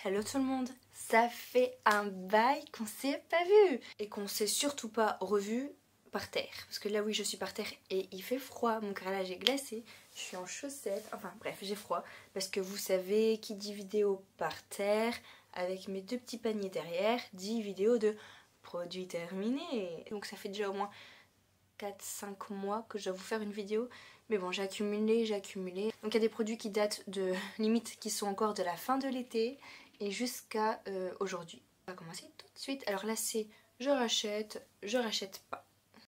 Hello tout le monde. Ça fait un bail qu'on s'est pas vu et qu'on s'est surtout pas revu par terre. Parce que là oui je suis par terre et il fait froid, mon carrelage est glacé, je suis en chaussettes, enfin bref j'ai froid. Parce que vous savez qui dit vidéo par terre avec mes deux petits paniers derrière dit vidéo de produits terminés. Donc ça fait déjà au moins 4-5 mois que je dois vous faire une vidéo. Mais bon, j'ai accumulé. Donc il y a des produits qui datent de limite qui sont encore de la fin de l'été et jusqu'à aujourd'hui. On va commencer tout de suite. Alors là c'est je rachète pas.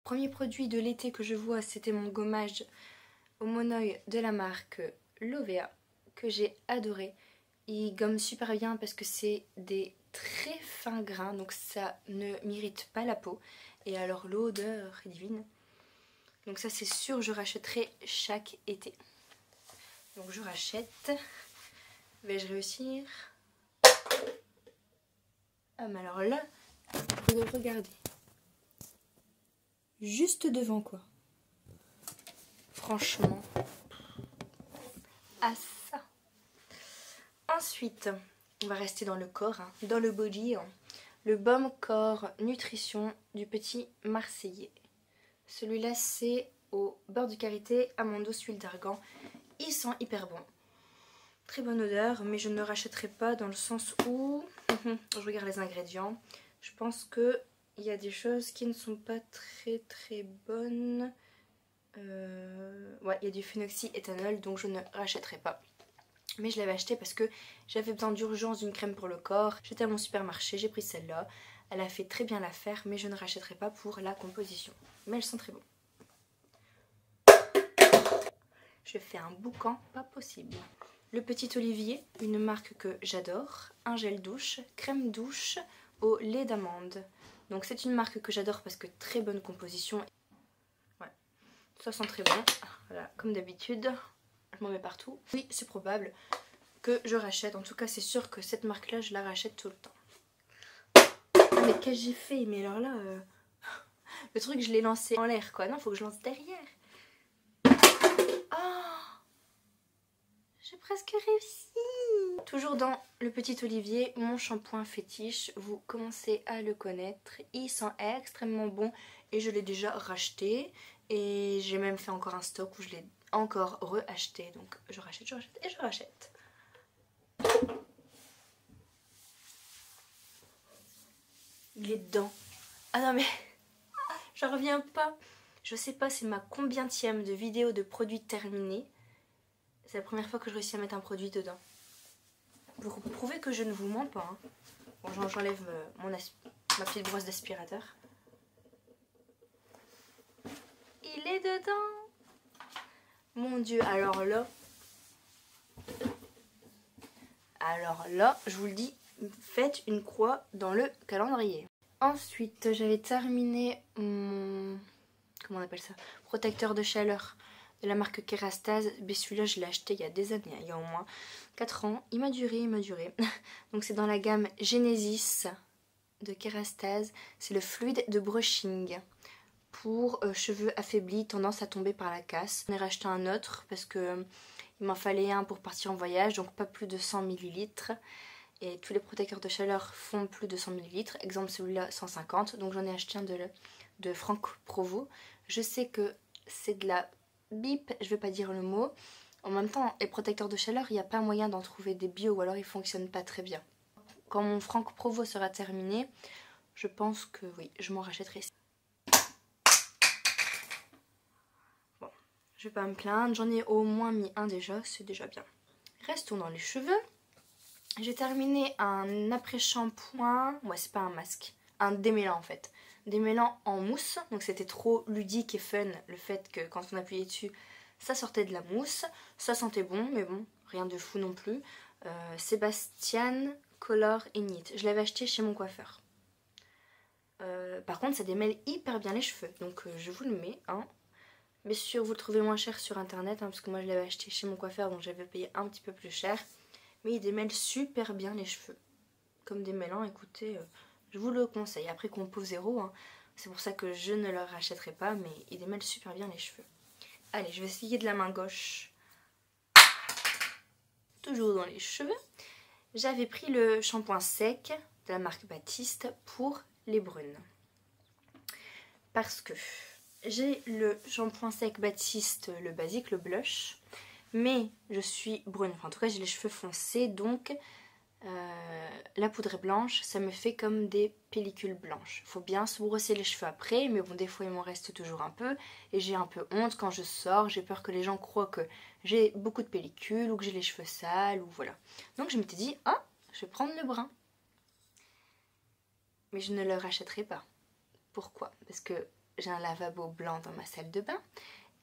Premier produit de l'été que je vois, c'était mon gommage au monoeil de la marque Lovea que j'ai adoré. Il gomme super bien parce que c'est des très fins grains, donc ça ne m'irrite pas la peau. Et alors l'odeur est divine. Donc ça c'est sûr, je rachèterai chaque été. Donc je rachète. Vais-je réussir? Ah mais alors là, regardez. Juste devant quoi. Franchement. Ah ça. Ensuite, on va rester dans le corps, hein, dans le body. Hein. Le baume corps nutrition du Petit Marseillais. Celui-là c'est au beurre de karité, amandos, huile d'argan. Il sent hyper bon. Très bonne odeur, mais je ne rachèterai pas dans le sens où... je regarde les ingrédients. Je pense qu'il y a des choses qui ne sont pas très bonnes. Ouais, il y a du phénoxyéthanol, donc je ne rachèterai pas. Mais je l'avais acheté parce que j'avais besoin d'urgence d'une crème pour le corps. J'étais à mon supermarché, j'ai pris celle-là. Elle a fait très bien l'affaire, mais je ne rachèterai pas pour la composition. Mais elles sont très bonnes. Je fais un boucan pas possible. Le Petit Olivier, une marque que j'adore. Un gel douche, crème douche au lait d'amande. Donc c'est une marque que j'adore parce que très bonne composition. Ouais, ça sent très bon. Voilà, comme d'habitude, je m'en mets partout. Oui, c'est probable que je rachète. En tout cas, c'est sûr que cette marque-là, je la rachète tout le temps. Mais qu'est-ce que j'ai fait? Mais alors là, le truc, je l'ai lancé en l'air, quoi. Non, faut que je lance derrière. J'ai presque réussi. Toujours dans le Petit Olivier, mon shampoing fétiche. Vous commencez à le connaître. Il sent extrêmement bon et je l'ai déjà racheté. Et j'ai même fait encore un stock où je l'ai encore re-acheté. Donc je rachète et je rachète. Il est dedans. Ah non mais j'en reviens pas. Je sais pas c'est ma combienième de vidéo de produits terminés. C'est la première fois que je réussis à mettre un produit dedans. Pour prouver que je ne vous mens pas. Hein. Bon, j'enlève ma petite brosse d'aspirateur. Il est dedans. Mon Dieu, alors là, je vous le dis, faites une croix dans le calendrier. Ensuite, j'avais terminé mon... comment on appelle ça? Protecteur de chaleur de la marque Kerastase. Mais celui-là, je l'ai acheté il y a des années, il y a au moins 4 ans. Il m'a duré. Donc c'est dans la gamme Genesis de Kerastase. C'est le fluide de brushing pour cheveux affaiblis, tendance à tomber par la casse. J'en ai racheté un autre parce que il m'en fallait un pour partir en voyage, donc pas plus de 100 ml. Et tous les protecteurs de chaleur font plus de 100 ml. Exemple celui-là 150, donc j'en ai acheté un de Franck Provo. Je sais que c'est de la bip, je vais pas dire le mot. En même temps, les protecteurs de chaleur, il n'y a pas moyen d'en trouver des bio ou alors ils fonctionnent pas très bien. Quand mon Franck Provo sera terminé, je pense que oui, je m'en rachèterai. Bon, je vais pas me plaindre, j'en ai au moins mis un déjà, c'est déjà bien. Restons dans les cheveux. J'ai terminé un après-shampoing, ouais c'est pas un masque, un démêlant en fait. Démêlant en mousse, donc c'était trop ludique et fun le fait que quand on appuyait dessus, ça sortait de la mousse. Ça sentait bon, mais bon, rien de fou non plus. Sébastien Color et Knit, je l'avais acheté chez mon coiffeur. Par contre ça démêle hyper bien les cheveux, donc je vous le mets. Hein. Bien sûr vous le trouvez moins cher sur internet, hein, parce que moi je l'avais acheté chez mon coiffeur, donc j'avais payé un petit peu plus cher. Mais il démêle super bien les cheveux. Comme démêlant, écoutez, je vous le conseille. Après compo 0, hein, c'est pour ça que je ne le rachèterai pas, mais il démêle super bien les cheveux. Allez, je vais essayer de la main gauche. Toujours dans les cheveux. j'avais pris le shampoing sec de la marque Baptiste pour les brunes. Parce que j'ai le shampoing sec Baptiste, le basique, le blush, mais je suis brune, enfin en tout cas j'ai les cheveux foncés, donc la poudre blanche ça me fait comme des pellicules blanches. Faut bien se brosser les cheveux après, mais bon des fois il m'en reste toujours un peu et j'ai un peu honte quand je sors, j'ai peur que les gens croient que j'ai beaucoup de pellicules ou que j'ai les cheveux sales ou voilà. Donc je m'étais dit, ah, je vais prendre le brun. Mais je ne le rachèterai pas. Pourquoi? Parce que j'ai un lavabo blanc dans ma salle de bain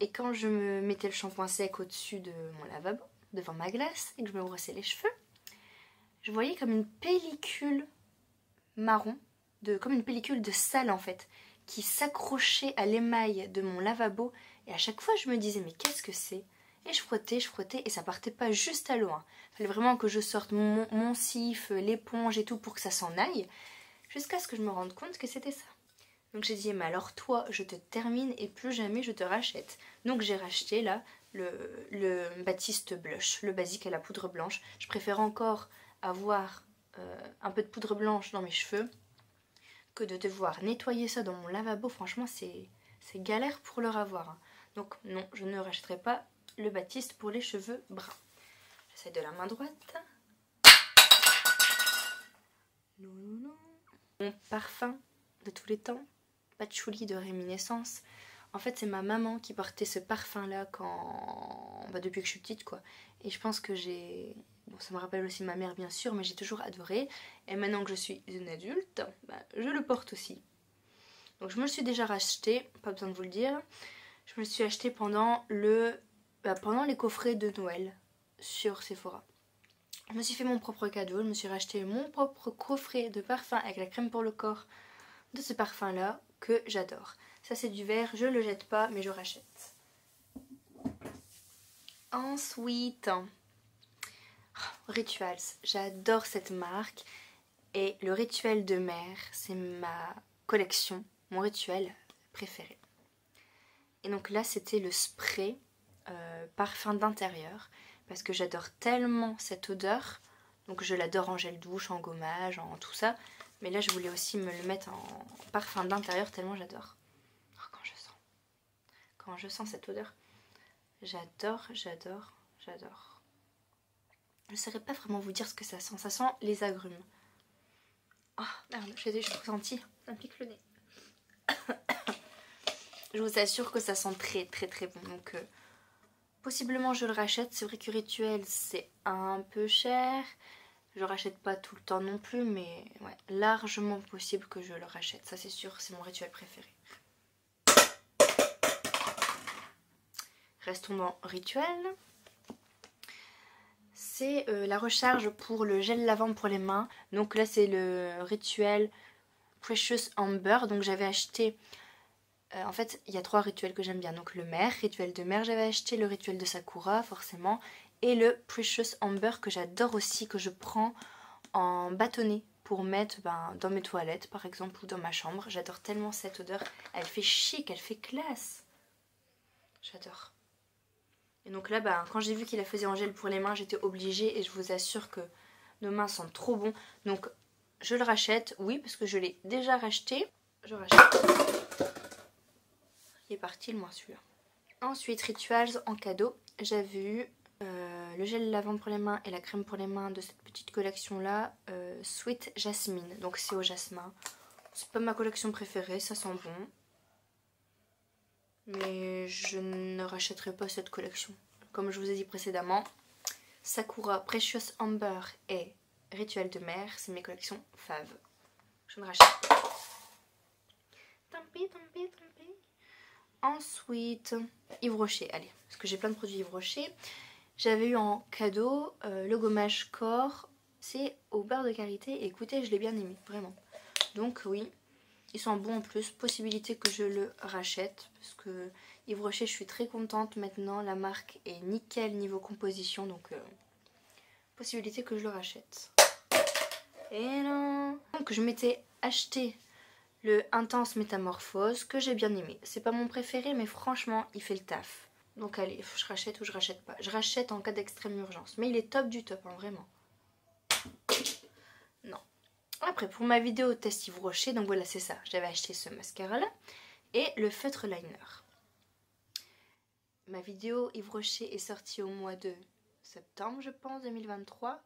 et quand je me mettais le shampoing sec au-dessus de mon lavabo, devant ma glace, et que je me brossais les cheveux, je voyais comme une pellicule marron, comme une pellicule de sale en fait, qui s'accrochait à l'émail de mon lavabo et à chaque fois je me disais mais qu'est-ce que c'est? Et je frottais et ça partait pas juste à l'eau. Il fallait vraiment que je sorte mon cif, l'éponge et tout pour que ça s'en aille, jusqu'à ce que je me rende compte que c'était ça. Donc j'ai dit, mais alors toi, je te termine et plus jamais je te rachète. Donc j'ai racheté là le Baptiste Blush, le basique à la poudre blanche. Je préfère encore avoir un peu de poudre blanche dans mes cheveux que de devoir nettoyer ça dans mon lavabo. Franchement, c'est galère pour le revoir. Donc non, je ne rachèterai pas le Baptiste pour les cheveux bruns. J'essaie de la main droite. Mon parfum de tous les temps, Patchouli de Réminiscence. En fait, c'est ma maman qui portait ce parfum-là depuis que je suis petite, quoi. Et je pense que j'ai... Bon, ça me rappelle aussi ma mère, bien sûr, mais j'ai toujours adoré. Et maintenant que je suis une adulte, je le porte aussi. Donc je me le suis déjà racheté, pas besoin de vous le dire. Je me le suis acheté pendant les coffrets de Noël sur Sephora. Je me suis fait mon propre cadeau, je me suis racheté mon propre coffret de parfum avec la crème pour le corps de ce parfum là que j'adore. Ça c'est du vert, je le jette pas mais je rachète. Ensuite, Rituals, j'adore cette marque et le rituel de mer c'est ma collection, mon rituel préféré. Et donc là c'était le spray parfum d'intérieur parce que j'adore tellement cette odeur, donc je l'adore en gel douche, en gommage, en tout ça. Mais là, je voulais aussi me le mettre en parfum d'intérieur tellement j'adore. Oh, quand je sens cette odeur, j'adore. Je ne saurais pas vraiment vous dire ce que ça sent. Ça sent les agrumes. Oh merde, j'ai ressenti. Ça me pique le nez. Je vous assure que ça sent très bon. Donc, possiblement, je le rachète. C'est vrai que Rituel, c'est un peu cher. Je rachète pas tout le temps non plus, mais ouais, largement possible que je le rachète. Ça c'est sûr, c'est mon rituel préféré. Restons dans rituel. C'est la recharge pour le gel lavant pour les mains. Donc là c'est le rituel Precious Amber. Donc j'avais acheté... en fait, il y a 3 rituels que j'aime bien. Donc le mer, rituel de mer, j'avais acheté le rituel de Sakura forcément. Et le Precious Amber que j'adore aussi, que je prends en bâtonnet pour mettre dans mes toilettes par exemple ou dans ma chambre. J'adore tellement cette odeur, elle fait chic, elle fait classe. J'adore. Et donc là quand j'ai vu qu'il la faisait en gel pour les mains, j'étais obligée et je vous assure que nos mains sentent trop bon. Donc je le rachète, oui parce que je l'ai déjà racheté. Je rachète. Il est parti le moins celui-là. Ensuite Rituals en cadeau, j'avais eu le gel lavant pour les mains et la crème pour les mains de cette petite collection là, Sweet Jasmine, donc c'est au jasmin. C'est pas ma collection préférée, ça sent bon, mais je ne rachèterai pas cette collection. Comme je vous ai dit précédemment, Sakura, Precious Amber et Rituel de mer, c'est mes collections fave. Je ne rachète pas. Tant pis. Ensuite, Yves Rocher, allez, parce que j'ai plein de produits Yves Rocher. J'avais eu en cadeau le gommage corps, c'est au beurre de karité et écoutez, je l'ai bien aimé, vraiment. Donc oui, ils sont bons en plus, possibilité que je le rachète parce que Yves Rocher, je suis très contente maintenant, la marque est nickel niveau composition, donc possibilité que je le rachète. Et non. Donc je m'étais acheté le Intense Métamorphose que j'ai bien aimé. C'est pas mon préféré mais franchement il fait le taf. Donc allez, je rachète ou je rachète pas. Je rachète en cas d'extrême urgence. Mais il est top du top, hein, vraiment. Après, pour ma vidéo test Yves Rocher, donc voilà, c'est ça. J'avais acheté ce mascara là et le feutre liner. Ma vidéo Yves Rocher est sortie au mois de septembre, je pense, 2023.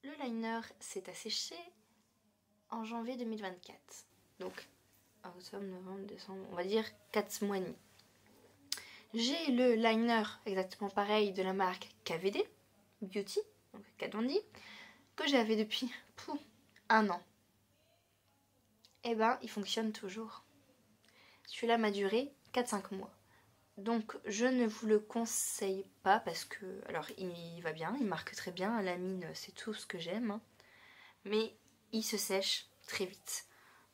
Le liner s'est asséché en janvier 2024. Donc, octobre, novembre, décembre, on va dire 4 mois et demi. J'ai le liner exactement pareil de la marque KVD Beauty, donc Kat Von D, que j'avais depuis 1 an. Et ben, il fonctionne toujours. Celui-là m'a duré 4-5 mois. Donc, je ne vous le conseille pas parce que, alors, il va bien, il marque très bien. La mine, c'est tout ce que j'aime. Hein. Mais il se sèche très vite.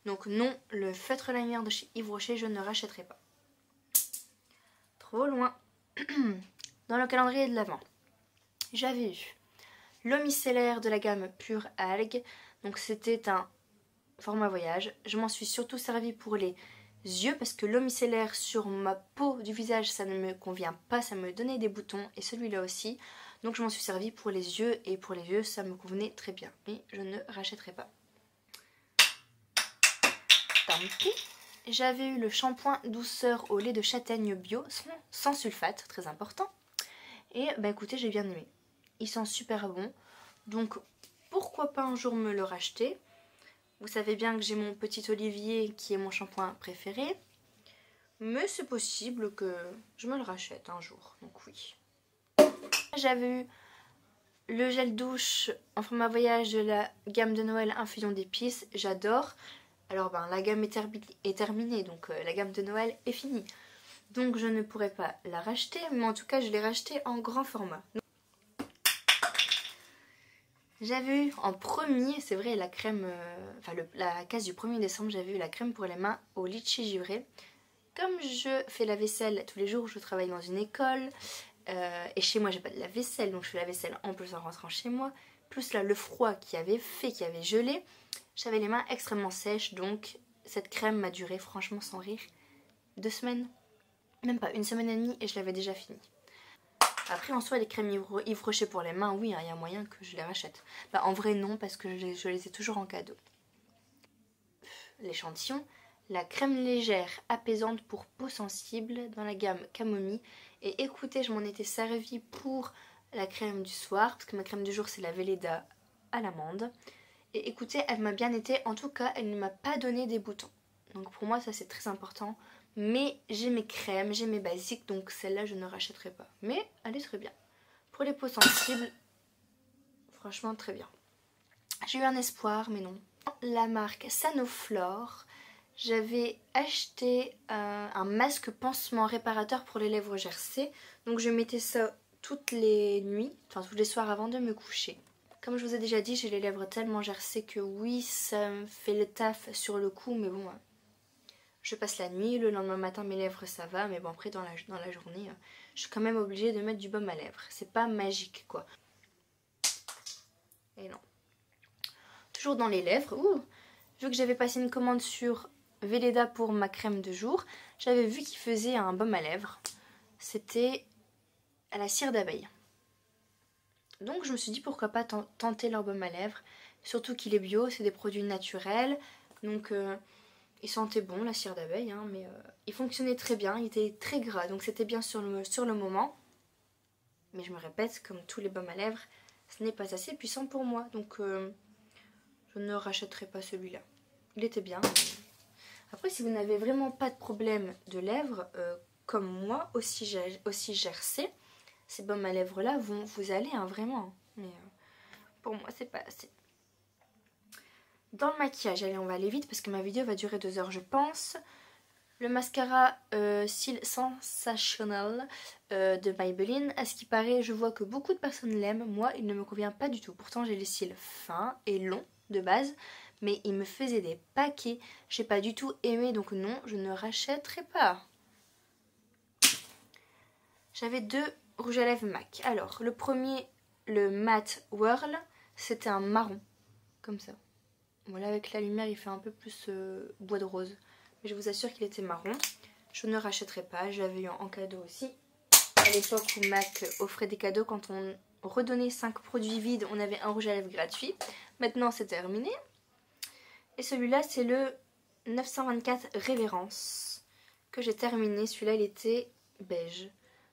Donc, non, le feutre liner de chez Yves Rocher, je ne rachèterai pas. Trop loin. Dans le calendrier de l'Avent, j'avais eu l'eau micellaire de la gamme Pure Algue. Donc, c'était un format voyage. Je m'en suis surtout servi pour les yeux parce que l'eau micellaire sur ma peau du visage ça ne me convient pas, ça me donnait des boutons et celui-là aussi. Donc je m'en suis servi pour les yeux et pour les yeux ça me convenait très bien. Mais je ne rachèterai pas. Tant pis. J'avais eu le shampoing douceur au lait de châtaigne bio sans sulfate, très important. Et bah écoutez, j'ai bien aimé. Il sent super bon. Donc pourquoi pas un jour me le racheter. Vous savez bien que j'ai mon petit Olivier qui est mon shampoing préféré. Mais c'est possible que je me le rachète un jour. Donc oui. J'avais eu le gel douche en format voyage de la gamme de Noël infusion d'épices. J'adore. Alors ben la gamme est terminée. Donc la gamme de Noël est finie. Donc je ne pourrais pas la racheter. Mais en tout cas je l'ai racheté en grand format. J'avais eu en premier, c'est vrai, la crème, la case du 1er décembre, j'avais eu la crème pour les mains au litchi givré. Comme je fais la vaisselle tous les jours, je travaille dans une école et chez moi j'ai pas de la vaisselle, donc je fais la vaisselle en plus en rentrant chez moi. Plus là le froid qui avait gelé, j'avais les mains extrêmement sèches, donc cette crème m'a duré franchement sans rire 2 semaines, même pas 1 semaine et demie et je l'avais déjà fini. Après en soi les crèmes Yves Rocher pour les mains, oui, il y a moyen que je les rachète. Bah en vrai non parce que je les ai toujours en cadeau. L'échantillon, la crème légère apaisante pour peau sensible dans la gamme camomille. Et écoutez, je m'en étais servie pour la crème du soir parce que ma crème du jour c'est la Velleda à l'amande. Et écoutez, elle m'a bien été, en tout cas elle ne m'a pas donné des boutons. Donc pour moi ça c'est très important. Mais j'ai mes crèmes, j'ai mes basiques, donc celle-là je ne rachèterai pas. Mais elle est très bien. Pour les peaux sensibles, franchement très bien. J'ai eu un espoir, mais non. La marque Sanoflore, j'avais acheté un masque pansement réparateur pour les lèvres gercées. Donc je mettais ça toutes les nuits, enfin tous les soirs avant de me coucher. Comme je vous ai déjà dit, j'ai les lèvres tellement gercées que oui, ça me fait le taf sur le coup, mais bon... Je passe la nuit, le lendemain matin mes lèvres ça va, mais bon après dans la journée, je suis quand même obligée de mettre du baume à lèvres. C'est pas magique quoi. Et non. Toujours dans les lèvres, vu que j'avais passé une commande sur Velleda pour ma crème de jour, j'avais vu qu'ils faisaient un baume à lèvres. C'était à la cire d'abeille. Donc je me suis dit pourquoi pas tenter leur baume à lèvres. Surtout qu'il est bio, c'est des produits naturels. Donc... il sentait bon la cire d'abeille, hein, mais il fonctionnait très bien, il était très gras, donc c'était bien sur le moment. Mais je me répète, comme tous les baumes à lèvres, ce n'est pas assez puissant pour moi, donc je ne rachèterai pas celui-là. Il était bien. Après, si vous n'avez vraiment pas de problème de lèvres, comme moi, aussi gercé, ces baumes à lèvres-là vont vous aller, hein, vraiment. Mais pour moi, c'est pas assez. Dans le maquillage, allez on va aller vite parce que ma vidéo va durer 2 heures je pense. Le mascara Seal Sensational de Maybelline. À ce qui paraît je vois que beaucoup de personnes l'aiment. Moi il ne me convient pas du tout. Pourtant j'ai les cils fins et longs de base. Mais il me faisait des paquets. J'ai pas du tout aimé donc non je ne rachèterai pas. J'avais 2 rouges à lèvres MAC. Alors le premier, le Matte Whirl, c'était un marron. Comme ça. Voilà, avec la lumière, il fait un peu plus bois de rose. Mais je vous assure qu'il était marron. Je ne rachèterai pas. Je l'avais eu en cadeau aussi. À l'époque où MAC offrait des cadeaux, quand on redonnait 5 produits vides, on avait un rouge à lèvres gratuit. Maintenant, c'est terminé. Et celui-là c'est le 924 Révérence que j'ai terminé. Celui-là il était beige.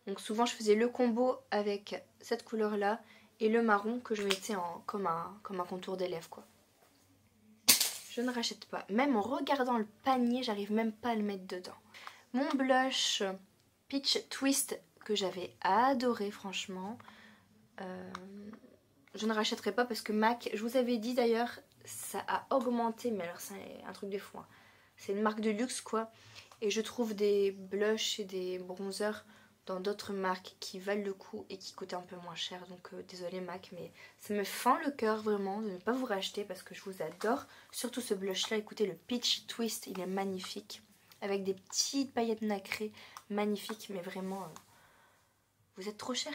Donc souvent je faisais le combo avec cette couleur là et le marron que je mettais comme un contour des lèvres quoi. Je ne rachète pas. Même en regardant le panier, j'arrive même pas à le mettre dedans. Mon blush Peach Twist que j'avais adoré franchement. Je ne rachèterai pas parce que MAC, je vous avais dit d'ailleurs, ça a augmenté. Mais alors c'est un truc de fou. Hein. C'est une marque de luxe quoi. Et je trouve des blushs et des bronzers dans d'autres marques qui valent le coup et qui coûtent un peu moins cher. Donc désolé MAC, mais ça me fend le cœur vraiment de ne pas vous racheter parce que je vous adore. Surtout ce blush là, écoutez, le Peach Twist, il est magnifique. Avec des petites paillettes nacrées, magnifiques, mais vraiment, vous êtes trop cher.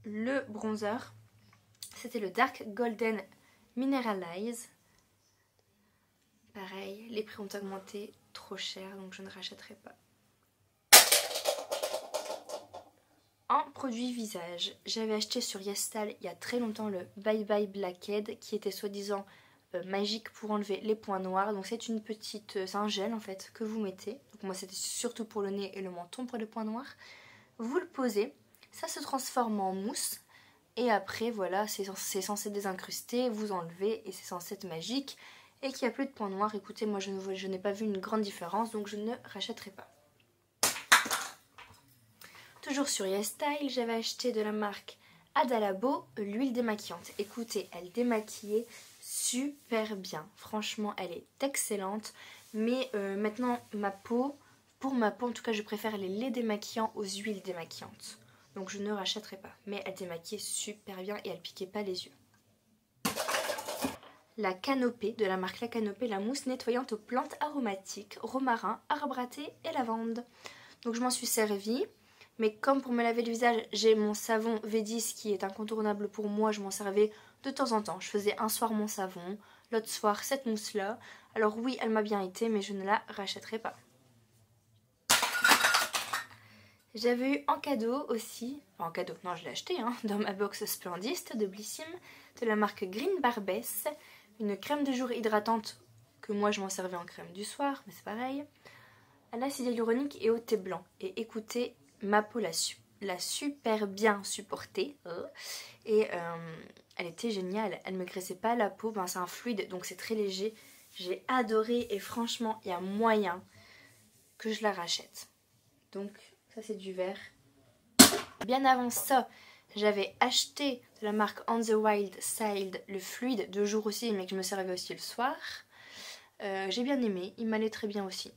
Le bronzer, c'était le Dark Golden Mineralize. Pareil, les prix ont augmenté, trop cher, donc je ne rachèterai pas. En produit visage, j'avais acheté sur YesStyle il y a très longtemps le Bye Bye Blackhead qui était soi-disant magique pour enlever les points noirs. Donc c'est une petite, c'est un gel en fait que vous mettez. Donc moi c'était surtout pour le nez et le menton pour les points noirs. Vous le posez, ça se transforme en mousse et après voilà c'est censé désincruster, vous enlevez et c'est censé être magique et qu'il n'y a plus de points noirs. Écoutez, moi je n'ai pas vu une grande différence donc je ne rachèterai pas. Toujours sur YesStyle, j'avais acheté de la marque Adalabo l'huile démaquillante. Écoutez, elle démaquillait super bien. Franchement, elle est excellente. Mais maintenant, pour ma peau en tout cas, je préfère les laits démaquillants aux huiles démaquillantes. Donc je ne rachèterai pas. Mais elle démaquillait super bien et elle piquait pas les yeux. La Canopée, de la marque La Canopée, la mousse nettoyante aux plantes aromatiques, romarin, arbre à thé et lavande. Donc je m'en suis servie. Mais comme pour me laver le visage, j'ai mon savon V10 qui est incontournable pour moi, je m'en servais de temps en temps. Je faisais un soir mon savon, l'autre soir cette mousse-là. Alors oui, elle m'a bien été, mais je ne la rachèterai pas. J'avais eu en cadeau aussi, enfin en cadeau, non je l'ai acheté, hein, dans ma box Splendiste de Blissim, de la marque Green Barbess, une crème de jour hydratante que moi je m'en servais en crème du soir, mais c'est pareil, à l'acide hyaluronique et au thé blanc. Et écoutez, ma peau l'a super bien supportée et elle était géniale, elle me graissait pas la peau, ben, c'est un fluide donc c'est très léger, j'ai adoré et franchement il y a moyen que je la rachète. Donc ça c'est du vert. Bien avant ça j'avais acheté de la marque On the Wild Side le fluide de jour aussi mais que je me servais aussi le soir. J'ai bien aimé, il m'allait très bien aussi.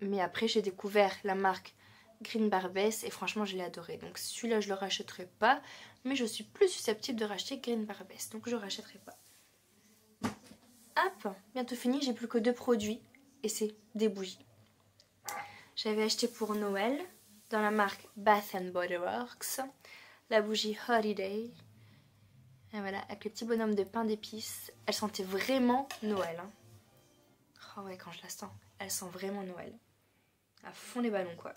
Mais après j'ai découvert la marque Green Barbess et franchement je l'ai adoré. Donc celui-là je le rachèterai pas, mais je suis plus susceptible de racheter Green Barbess, donc je rachèterai pas. Hop, bientôt fini, j'ai plus que 2 produits et c'est des bougies. J'avais acheté pour Noël dans la marque Bath & Body Works la bougie Holiday. Et voilà, avec le petit bonhomme de pain d'épices. Elle sentait vraiment Noël. Hein. Oh ouais, quand je la sens, elle sent vraiment Noël. À fond les ballons quoi.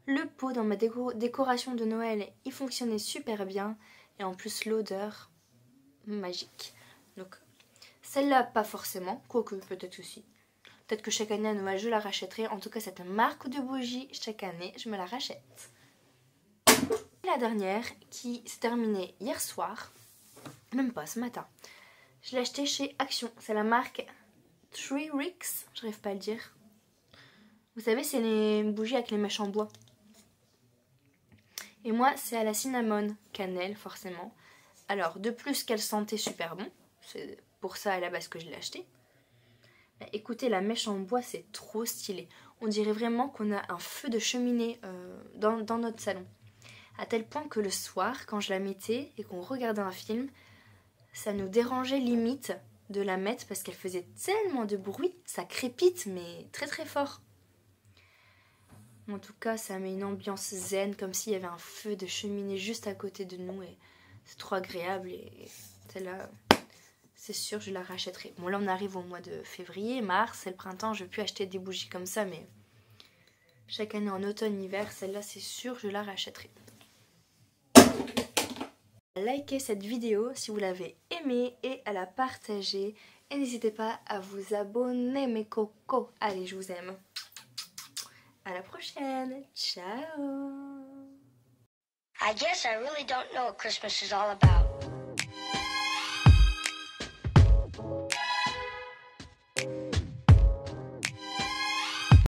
Le pot dans ma décoration de Noël, il fonctionnait super bien. Et en plus l'odeur, magique. Donc celle-là pas forcément, quoique peut-être aussi. Peut-être que chaque année à Noël je la rachèterai. En tout cas cette marque de bougie, chaque année je me la rachète. Et la dernière qui s'est terminée hier soir, même pas ce matin. Je l'ai achetée chez Action. C'est la marque Three Ricks, j'arrive pas à le dire. Vous savez c'est les bougies avec les mèches en bois. Et moi c'est à la cinnamon, cannelle forcément. Alors de plus qu'elle sentait super bon, c'est pour ça à la base que je l'ai acheté. Écoutez, la mèche en bois c'est trop stylé. On dirait vraiment qu'on a un feu de cheminée dans notre salon. À tel point que le soir, quand je la mettais et qu'on regardait un film, ça nous dérangeait limite de la mettre parce qu'elle faisait tellement de bruit, ça crépite mais très très fort. En tout cas, ça met une ambiance zen, comme s'il y avait un feu de cheminée juste à côté de nous et c'est trop agréable et celle-là, c'est sûr, je la rachèterai. Bon là on arrive au mois de février, mars, c'est le printemps, je vais plus acheter des bougies comme ça, mais chaque année en automne, hiver, celle-là c'est sûr, je la rachèterai. Likez cette vidéo si vous l'avez aimée et à la partager. Et n'hésitez pas à vous abonner mes cocos. Allez, je vous aime. À la prochaine. Ciao. I guess I really don't know what Christmas is all about.